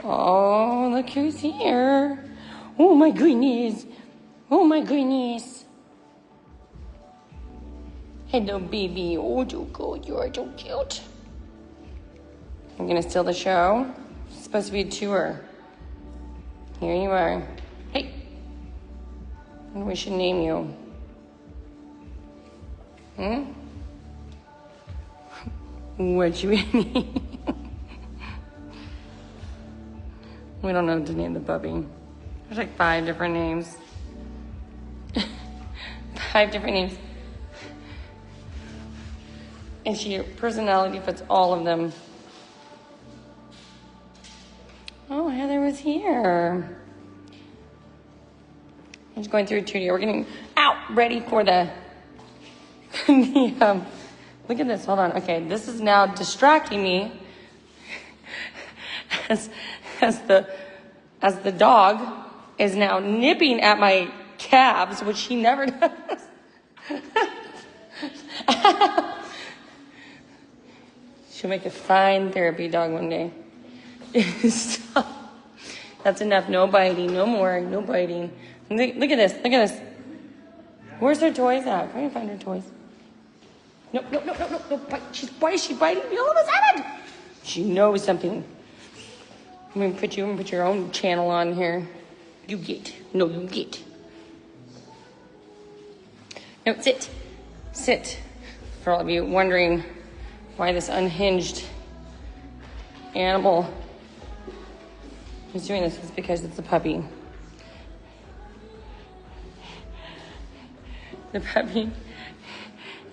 Oh, look who's here. Oh my goodness. Oh my goodness. Hello, baby. Oh, so good. You are so cute. I'm gonna steal the show. It's supposed to be a tour. Here you are. Hey. What we should name you? What should we name? We don't know what to name the puppy. There's like 5 different names. 5 different names. And your personality fits all of them. Oh, Heather was here. I'm just going through a studio. We're getting ready for the look at this. Hold on. Okay, this is now distracting me as the dog is now nipping at my calves, which he never does. She'll make a fine therapy dog one day. Stop. That's enough. No biting. No more. No biting. Look at this. Look at this. Where's her toys at? Can I find her toys? No. Why is she biting me all of a sudden? She knows something. I'm going to put your own channel on here. You get. No, you get. No, sit. Sit. For all of you wondering why this unhinged animal is doing this, is because it's a puppy. The puppy.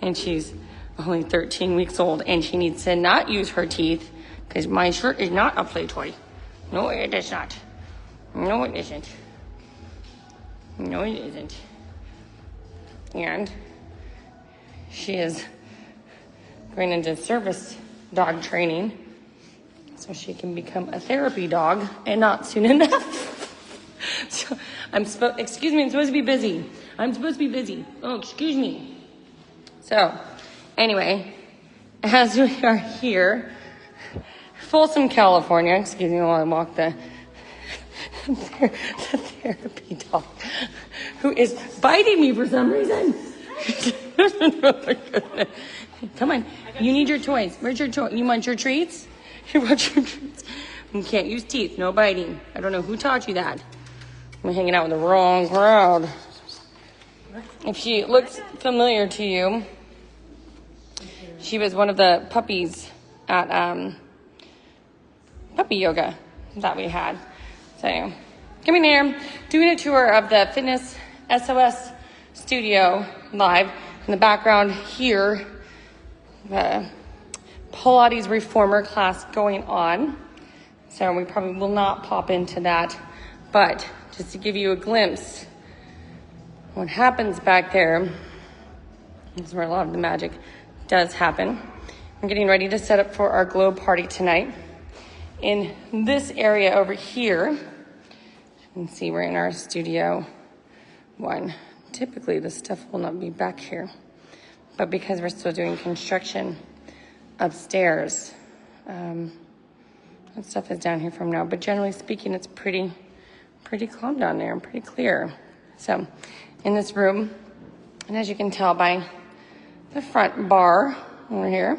And she's only 13 weeks old, and she needs to not use her teeth because my shirt is not a play toy. No, it is not. No, it isn't. No, it isn't. And she is going into service dog training so she can become a therapy dog, and not soon enough. So excuse me, I'm supposed to be busy. Oh, excuse me. So, anyway, as we are here, Folsom, California, excuse me while I walk the therapy dog, who is biting me for some reason. Come on, you need your toys. Where's your toy? You want your treats? You want your treats? You can't use teeth, no biting. I don't know who taught you that. I'm hanging out with the wrong crowd. If she looks familiar to you, she was one of the puppies at puppy yoga that we had. So, coming here, doing a tour of the fitness SOS Studio live. In the background here, the Pilates reformer class going on. So we probably will not pop into that, but just to give you a glimpse, what happens back there is where a lot of the magic does happen. I'm getting ready to set up for our glow party tonight. In this area over here, you can see we're in our studio 1. Typically, this stuff will not be back here, but because we're still doing construction upstairs, that stuff is down here from now. But generally speaking, it's pretty calm down there and pretty clear. So, in this room, and as you can tell by the front bar over here,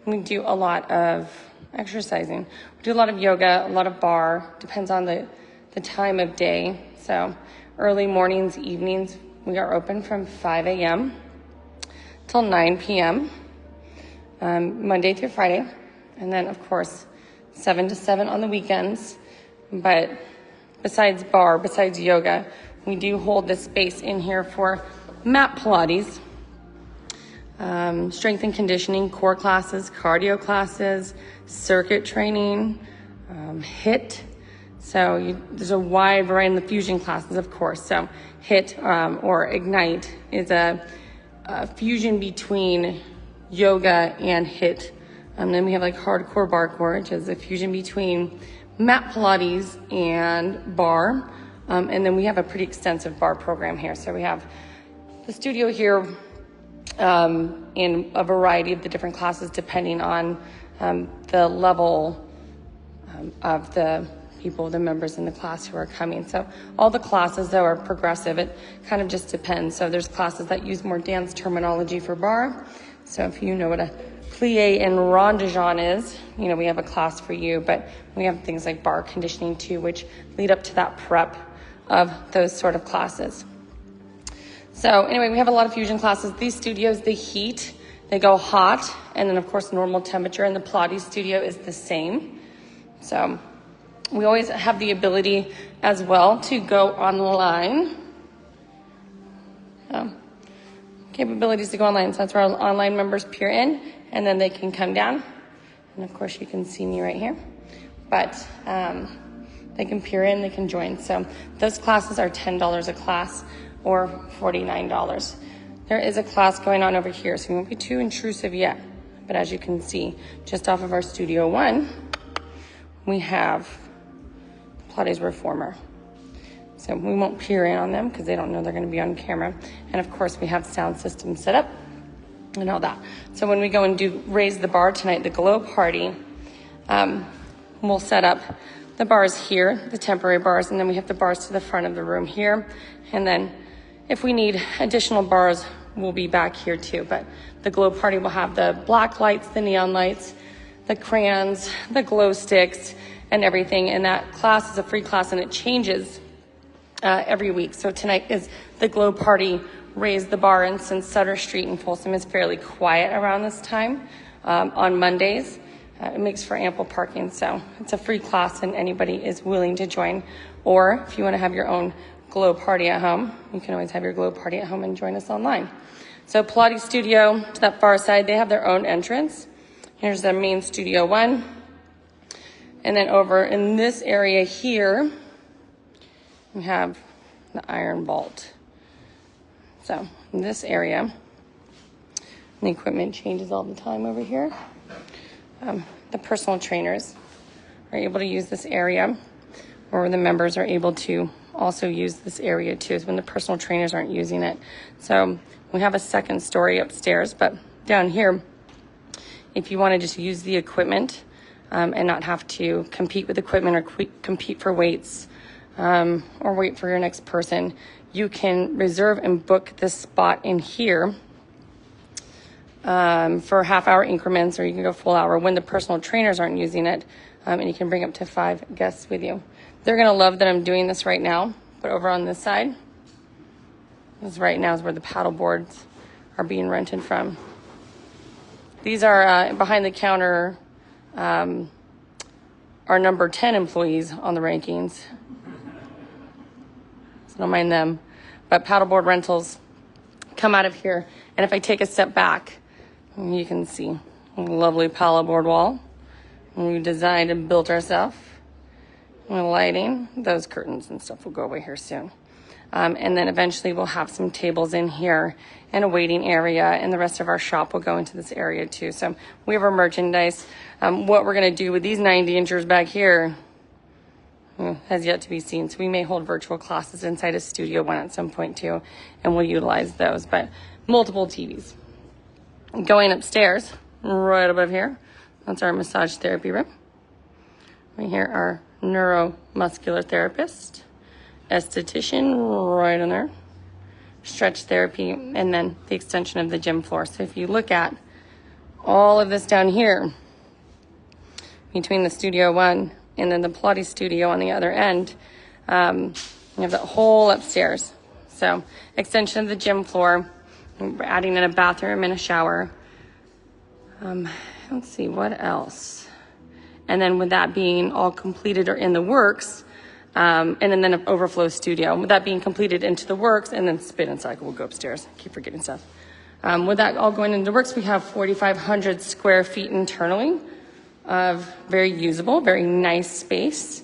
we do a lot of exercising. We do a lot of yoga, a lot of bar, depends on the time of day. So, early mornings, evenings, we are open from 5 a.m. till 9 p.m. Monday through Friday. And then, of course, 7 to 7 on the weekends. But besides bar, besides yoga, we do hold this space in here for mat Pilates, strength and conditioning, core classes, cardio classes, circuit training, HIIT. So there's a wide variety in the fusion classes, of course. So HIIT or Ignite is a fusion between yoga and HIIT. Then we have like hardcore barcore, which is a fusion between mat Pilates and bar. And then we have a pretty extensive bar program here. So we have the studio here in a variety of the different classes depending on the level of the people, the members in the class who are coming. So all the classes, though, are progressive. It kind of just depends. So there's classes that use more dance terminology for bar. So if you know what a plie and ronde-jean is, you know, we have a class for you. But we have things like bar conditioning, too, which lead up to that prep of those sort of classes. So anyway, we have a lot of fusion classes. These studios, they heat, they go hot, and then of course normal temperature, and the Pilates studio is the same. So we always have the ability as well to go online. Capabilities to go online. So that's where our online members peer in, and then they can come down. And of course you can see me right here. But they can peer in, they can join. So those classes are $10 a class or $49. There is a class going on over here, so we won't be too intrusive yet. But as you can see, just off of our Studio 1, we have the Pilates Reformer. So we won't peer in on them because they don't know they're going to be on camera. And of course, we have sound systems set up and all that. So when we go and do Raise the Bar tonight, the Glow Party, we'll set up the bars here, the temporary bars, and then we have the bars to the front of the room here. And then if we need additional bars, we'll be back here too. But the Glow Party will have the black lights, the neon lights, the crayons, the glow sticks, and everything. And that class is a free class, and it changes every week. So tonight is the Glow Party Raise the Bar, and since Sutter Street in Folsom is fairly quiet around this time on Mondays, it makes for ample parking. So it's a free class, and anybody is willing to join. Or if you want to have your own Glow Party at home, you can always have your Glow Party at home and join us online. So Pilates Studio, to that far side, they have their own entrance. Here's the main Studio 1. And then over in this area here, we have the Iron Vault. So in this area, the equipment changes all the time over here. The personal trainers are able to use this area, or the members are able to also use this area too, when the personal trainers aren't using it. So we have a second story upstairs, but down here, if you want to just use the equipment and not have to compete with equipment or compete for weights or wait for your next person, you can reserve and book this spot in here for half-hour increments, or you can go full hour when the personal trainers aren't using it, and you can bring up to 5 guests with you. They're going to love that I'm doing this right now, but over on this side, this right now is where the paddle boards are being rented from. These are behind the counter, our number 10 employees on the rankings. So don't mind them. But paddleboard rentals come out of here. And if I take a step back, you can see a lovely paddleboard wall. We designed and built ourselves. And lighting, those curtains and stuff will go away here soon. And then eventually we'll have some tables in here and a waiting area, and the rest of our shop will go into this area too. So we have our merchandise. What we're going to do with these 90 inchers back here has yet to be seen. So we may hold virtual classes inside of Studio 1 at some point too, and we'll utilize those. But multiple TVs. Going upstairs, right above here, that's our massage therapy room. Right here, our neuromuscular therapist, esthetician right in there, stretch therapy, and then the extension of the gym floor. So if you look at all of this down here, between the Studio 1 and then the Pilates studio on the other end, you have that whole upstairs. So extension of the gym floor, we're adding in a bathroom and a shower. Let's see, what else? And then with that being all completed or in the works, and then an overflow studio. With that being completed into the works, and then spin and cycle will go upstairs. I keep forgetting stuff. With that all going into the works, we have 4,500 square feet internally of very usable, very nice space.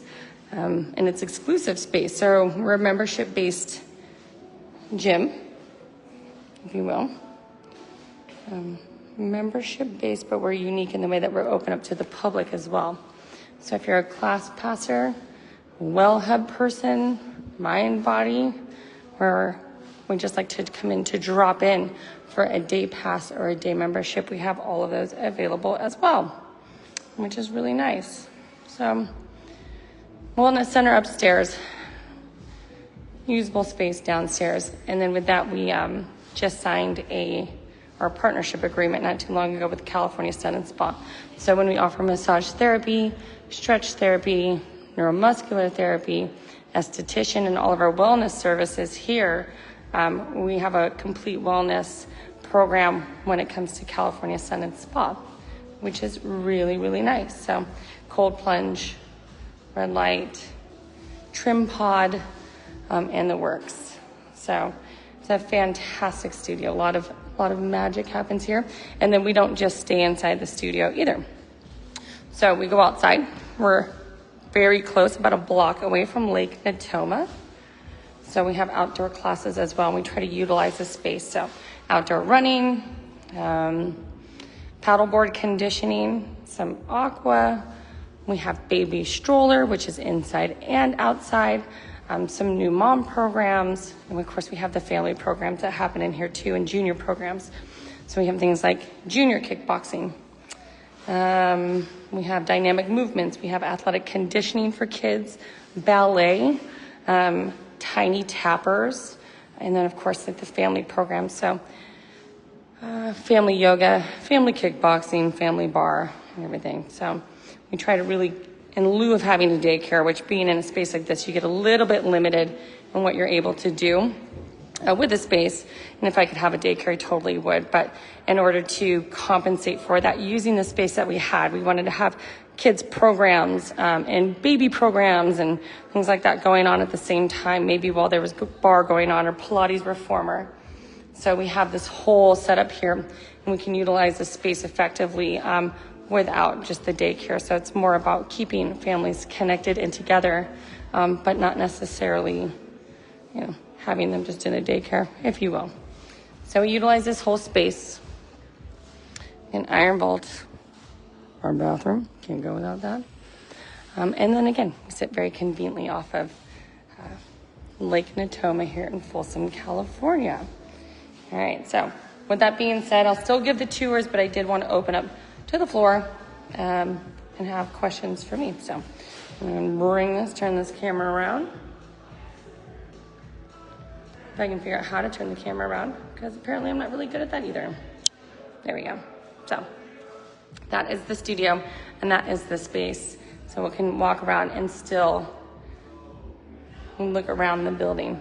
And it's exclusive space. So we're a membership-based gym, if you will. Membership-based, but we're unique in the way that we're open up to the public as well. So if you're a class passer, well hub person, mind body, where we just like to come in to drop in for a day pass or a day membership, we have all of those available as well, which is really nice. So wellness center upstairs, usable space downstairs. And then with that, we just signed our partnership agreement not too long ago with California Sun and Spa. So when we offer massage therapy, stretch therapy, neuromuscular therapy, esthetician, and all of our wellness services here, we have a complete wellness program when it comes to California Sun and Spa, which is really, really nice. So cold plunge, red light, trim pod, and the works. So it's a fantastic studio. A lot of magic happens here. And then we don't just stay inside the studio either. So we go outside. We're very close, about a block away from Lake Natoma. So we have outdoor classes as well. And we try to utilize the space. So outdoor running, paddleboard conditioning, some aqua. We have baby stroller, which is inside and outside. Some new mom programs, and of course we have the family programs that happen in here too, and junior programs. So we have things like junior kickboxing. We have dynamic movements. We have athletic conditioning for kids, ballet, tiny tappers, and then of course like the family programs. So family yoga, family kickboxing, family bar, and everything. So we try to really, in lieu of having a daycare, which being in a space like this, you get a little bit limited in what you're able to do with the space. And if I could have a daycare, I totally would. But in order to compensate for that, using the space that we had, we wanted to have kids programs and baby programs and things like that going on at the same time, maybe while there was bar going on or Pilates reformer. So we have this whole setup here, and we can utilize the space effectively without just the daycare. So it's more about keeping families connected and together, but not necessarily, having them just in a daycare, if you will. So we utilize this whole space. An iron vault, our bathroom, can't go without that. And then again, we sit very conveniently off of Lake Natoma here in Folsom, California. All right, so with that being said, I'll still give the tours, but I did want to open up to the floor and have questions for me. So I'm going to turn this camera around. If I can figure out how to turn the camera around, because apparently I'm not really good at that either. There we go. So that is the studio, and that is the space. So we can walk around and still look around the building.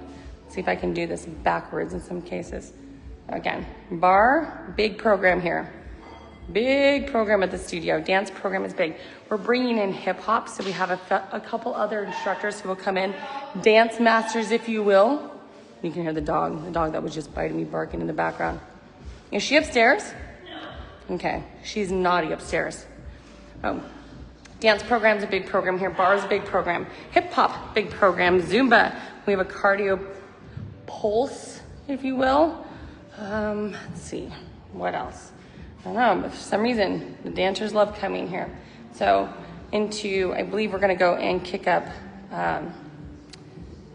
See if I can do this backwards in some cases. Again, bar, big program here. Big program at the studio. Dance program is big. We're bringing in hip hop, so we have a couple other instructors who will come in. Dance masters, if you will. You can hear the dog that was just biting me, barking in the background. Is she upstairs? No. Okay, she's naughty upstairs. Dance program's a big program here. Bar is a big program. Hip hop, big program. Zumba. We have a cardio pulse, if you will. Let's see, what else? I don't know, but for some reason, the dancers love coming here. So I believe we're gonna go and kick up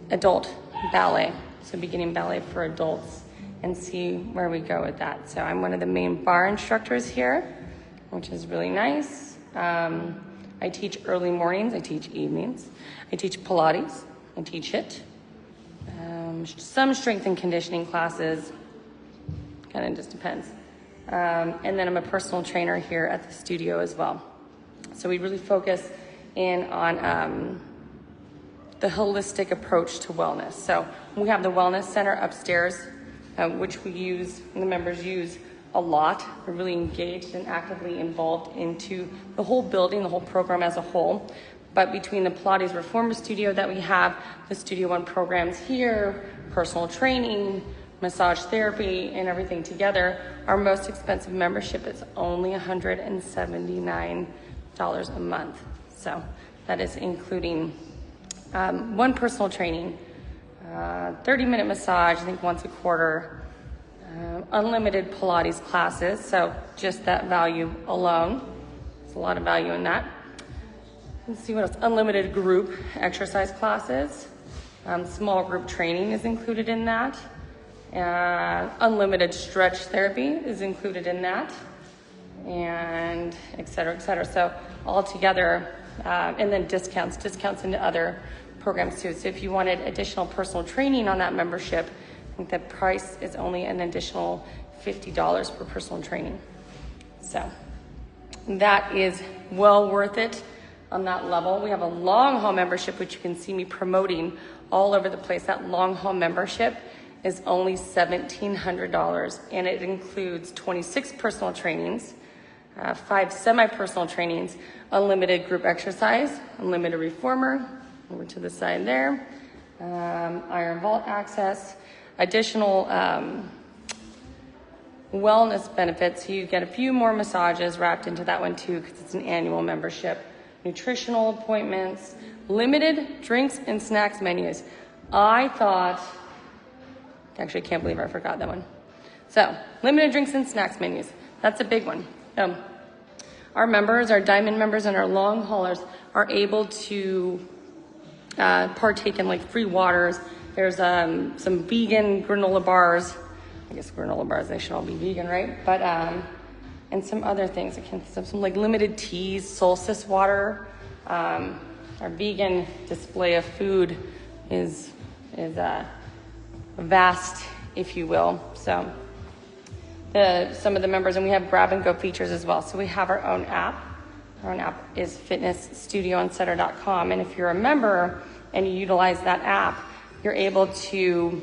adult ballet. So beginning ballet for adults and see where we go with that. So I'm one of the main bar instructors here, which is really nice. I teach early mornings, I teach evenings. I teach Pilates, I teach HIIT. Some strength and conditioning classes, kind of just depends. And then I'm a personal trainer here at the studio as well. So we really focus in on the holistic approach to wellness. So we have the wellness center upstairs, which the members use a lot. We're really engaged and actively involved into the whole building, the whole program as a whole. But between the Pilates Reformer Studio that we have, the Studio One programs here, personal training, massage therapy, and everything together, our most expensive membership is only $179 a month. So that is including one personal training, 30-minute massage, I think once a quarter, unlimited Pilates classes. So just that value alone, there's a lot of value in that. Let's see what else. Unlimited group exercise classes. Small group training is included in that. Unlimited stretch therapy is included in that. And et cetera, et cetera. So altogether, And then discounts into other programs too. So if you wanted additional personal training on that membership, I think the price is only an additional $50 for personal training. So that is well worth it on that level. We have a long haul membership, which you can see me promoting all over the place. That long haul membership is only $1,700, and it includes 26 personal trainings, 5 semi-personal trainings, unlimited group exercise, unlimited reformer, over to the side there, iron vault access, additional wellness benefits. So you get a few more massages wrapped into that one too, because it's an annual membership, nutritional appointments, limited drinks and snacks menus. Actually, I can't believe I forgot that one. So, limited drinks and snacks menus. That's a big one. Our members, our diamond members and our long haulers are able to partake in like free waters. There's some vegan granola bars. I guess granola bars, they should all be vegan, right? But, and some other things. Some like limited teas, solstice water. Our vegan display of food is vast, if you will. So some of the members, and we have grab and go features as well. So we have our own app. Our own app is fitnessstudioonsetter.com. And if you're a member and you utilize that app, you're able to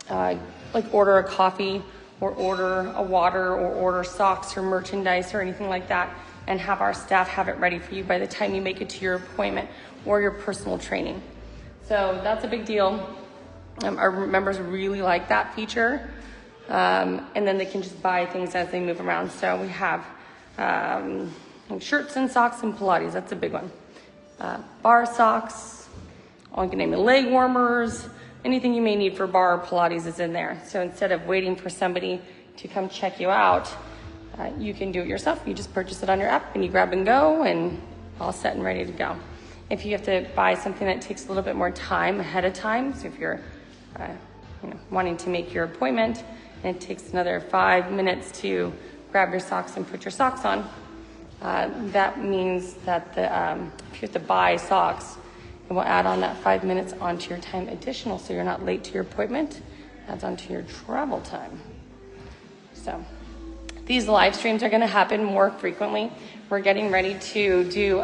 like order a coffee or order a water or order socks or merchandise or anything like that, and have our staff have it ready for you by the time you make it to your appointment or your personal training. So that's a big deal. Our members really like that feature, and then they can just buy things as they move around. So we have like shirts and socks and Pilates. That's a big one. Bar socks, all you can name it, leg warmers, anything you may need for bar or Pilates is in there. So instead of waiting for somebody to come check you out, you can do it yourself. You just purchase it on your app and you grab and go, and all set and ready to go. If you have to buy something that takes a little bit more time ahead of time, so if you're wanting to make your appointment and it takes another 5 minutes to grab your socks and put your socks on, that means that if you have to buy socks, it will add on that 5 minutes onto your time additional, so you're not late to your appointment. Adds onto your travel time. So these live streams are going to happen more frequently. We're getting ready to do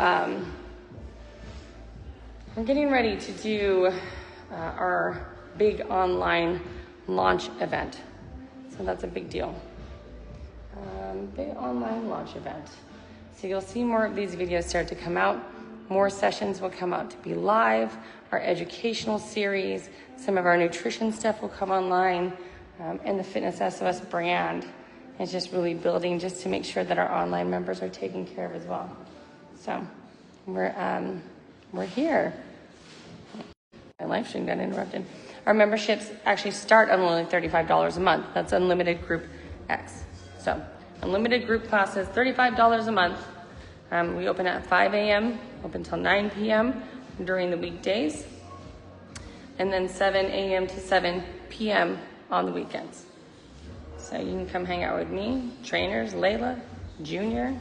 our big online launch event. So that's a big deal. Big online launch event. So you'll see more of these videos start to come out. More sessions will come out to be live. Our educational series, some of our nutrition stuff will come online, and the Fitness SOS brand is just really building just to make sure that our online members are taken care of as well. So we're here. My live stream got interrupted. Our memberships actually start on only $35 a month. That's unlimited group X. So unlimited group classes, $35 a month. We open at 5 a.m., open till 9 p.m. during the weekdays, and then 7 a.m. to 7 p.m. on the weekends. So you can come hang out with me, trainers, Layla, Junior,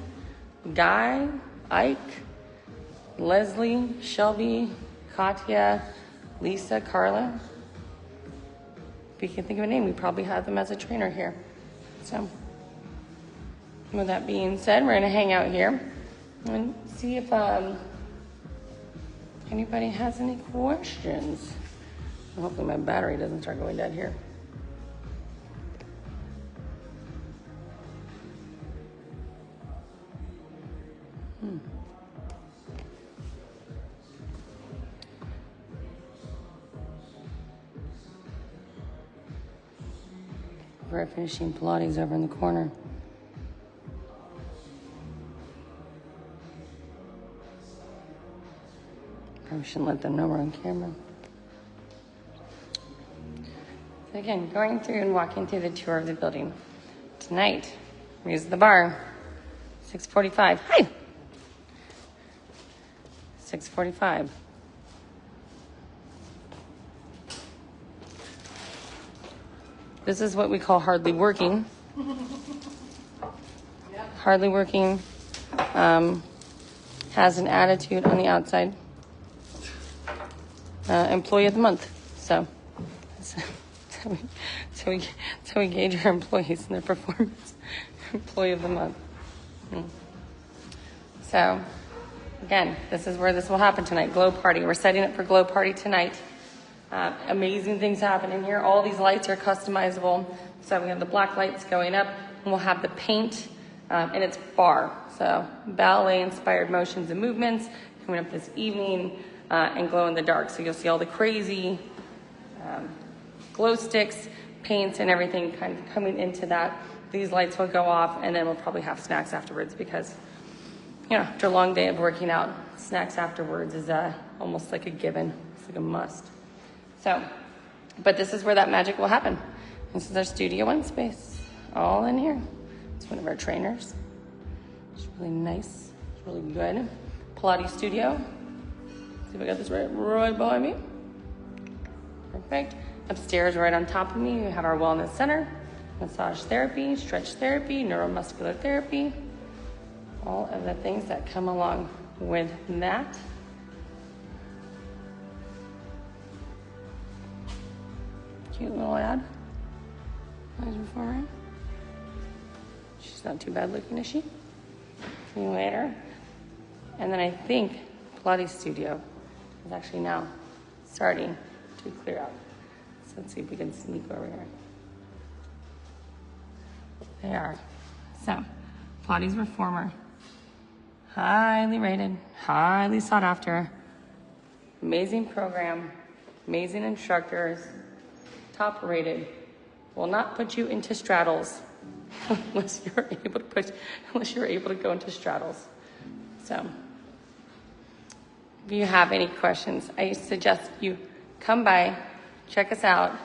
Guy, Ike, Leslie, Shelby, Katya, Lisa, Carla. If you can think of a name, we probably have them as a trainer here. So with that being said, we're gonna hang out here and see if anybody has any questions. Hopefully my battery doesn't start going dead here. We're finishing Pilates over in the corner. Probably shouldn't let them know we're on camera. So again, going through and walking through the tour of the building. Tonight, we use the bar. 6:45. Hi. 6:45. This is what we call hardly working. Hardly working. has an attitude on the outside. Employee of the month. So we gauge our employees and their performance. Employee of the month. So again, this is where this will happen tonight. Glow party. We're setting up for glow party tonight. Amazing things happen in here. All these lights are customizable. So we have the black lights going up, and we'll have the paint, and it's bar. So ballet inspired motions and movements coming up this evening, and glow in the dark. So you'll see all the crazy glow sticks, paints, and everything kind of coming into that. These lights will go off, and then we'll probably have snacks afterwards because, you know, after a long day of working out, snacks afterwards is almost like a given. It's like a must. So, but this is where that magic will happen. This is our Studio One space, all in here. It's one of our trainers. It's really nice. It's really good. Pilates studio. See if I got this right behind me. Perfect. Upstairs, right on top of me, we have our wellness center, massage therapy, stretch therapy, neuromuscular therapy, all of the things that come along with that. Cute little ad. Nice reformer. She's not too bad looking, is she? See you later. And then I think Pilates studio is actually now starting to clear out. So let's see if we can sneak over here. They are. So, Pilates reformer. Highly rated, highly sought after. Amazing program, amazing instructors, top rated. Will not put you into straddles unless you're able to go into straddles. So, if you have any questions, I suggest you come by, check us out,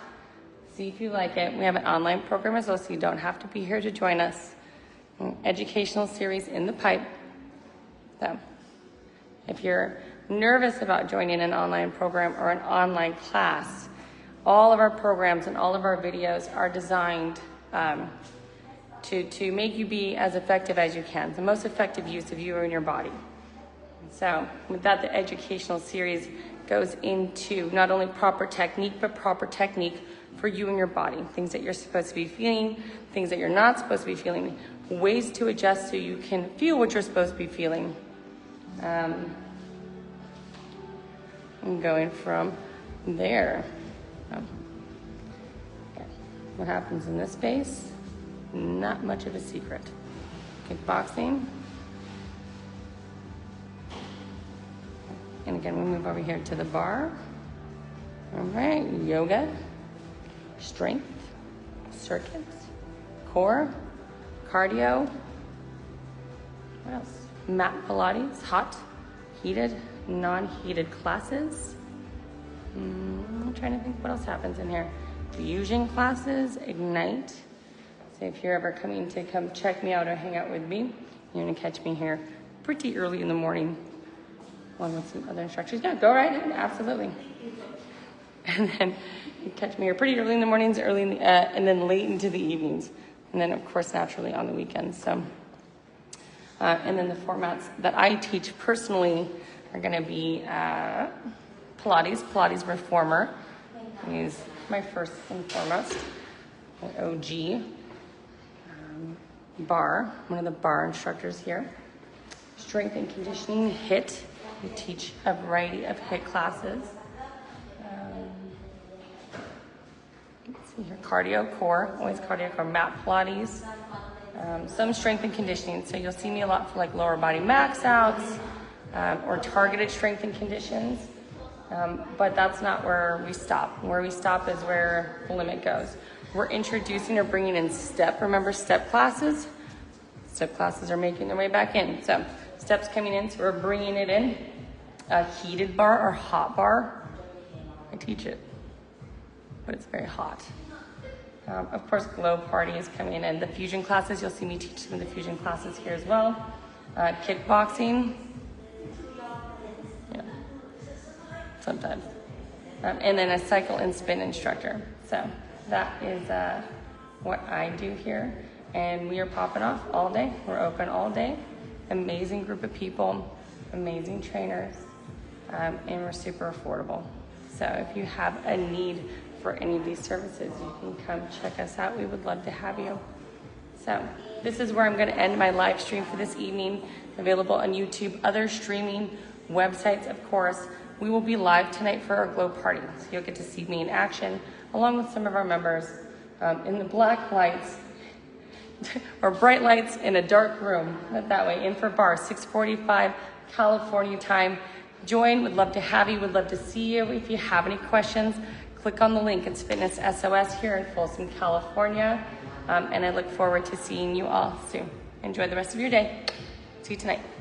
see if you like it. We have an online program as well, so you don't have to be here to join us. An educational series in the pipe. So, if you're nervous about joining an online program or an online class, all of our programs and all of our videos are designed to make you be as effective as you can, the most effective use of you and your body. So with that, the educational series goes into not only proper technique, but proper technique for you and your body. Things that you're supposed to be feeling, things that you're not supposed to be feeling, ways to adjust so you can feel what you're supposed to be feeling. I'm going from there. What happens in this space? Not much of a secret. Kickboxing. And again, we move over here to the bar. All right, yoga, strength, circuits, core, cardio. What else? Mat Pilates, hot, heated, non-heated classes. I'm trying to think what else happens in here. Fusion classes, Ignite. So if you're ever coming to come check me out or hang out with me, you're gonna catch me here pretty early in the morning along with some other instructors. Yeah, go right in, absolutely. And then you catch me here pretty early in the mornings, and then late into the evenings. And then of course, naturally on the weekends. So, and then the formats that I teach personally are gonna be Pilates Reformer. He's my first and foremost, my OG. Bar, one of the bar instructors here. Strength and conditioning, HIIT. We teach a variety of HIIT classes. Let's see here, cardio core, always cardio core, mat Pilates. Some strength and conditioning. So you'll see me a lot for like lower body max outs or targeted strength and conditions. But that's not where we stop. Where we stop is where the limit goes. We're introducing or bringing in step. Remember step classes? Step classes are making their way back in. So steps coming in, so we're bringing it in. A heated bar or hot bar. I teach it, but it's very hot. Of course, glow party is coming in. And the fusion classes, you'll see me teach some of the fusion classes here as well. Kickboxing. Yeah, sometimes. And then a cycle and spin instructor. So that is what I do here. And we are popping off all day. We're open all day. Amazing group of people. amazing trainers, and we're super affordable. So if you have a need for any of these services, you can come check us out. We would love to have you. So this is where I'm going to end my live stream for this evening, available on YouTube, other streaming websites, of course. We will be live tonight for our glow party, so you'll get to see me in action, along with some of our members in the black lights, or bright lights in a dark room, that way, in for bar, 6:45 California time. Join, would love to have you, would love to see you. If you have any questions, click on the link. It's Fitness SOS here in Folsom, California. And I look forward to seeing you all soon. Enjoy the rest of your day. See you tonight.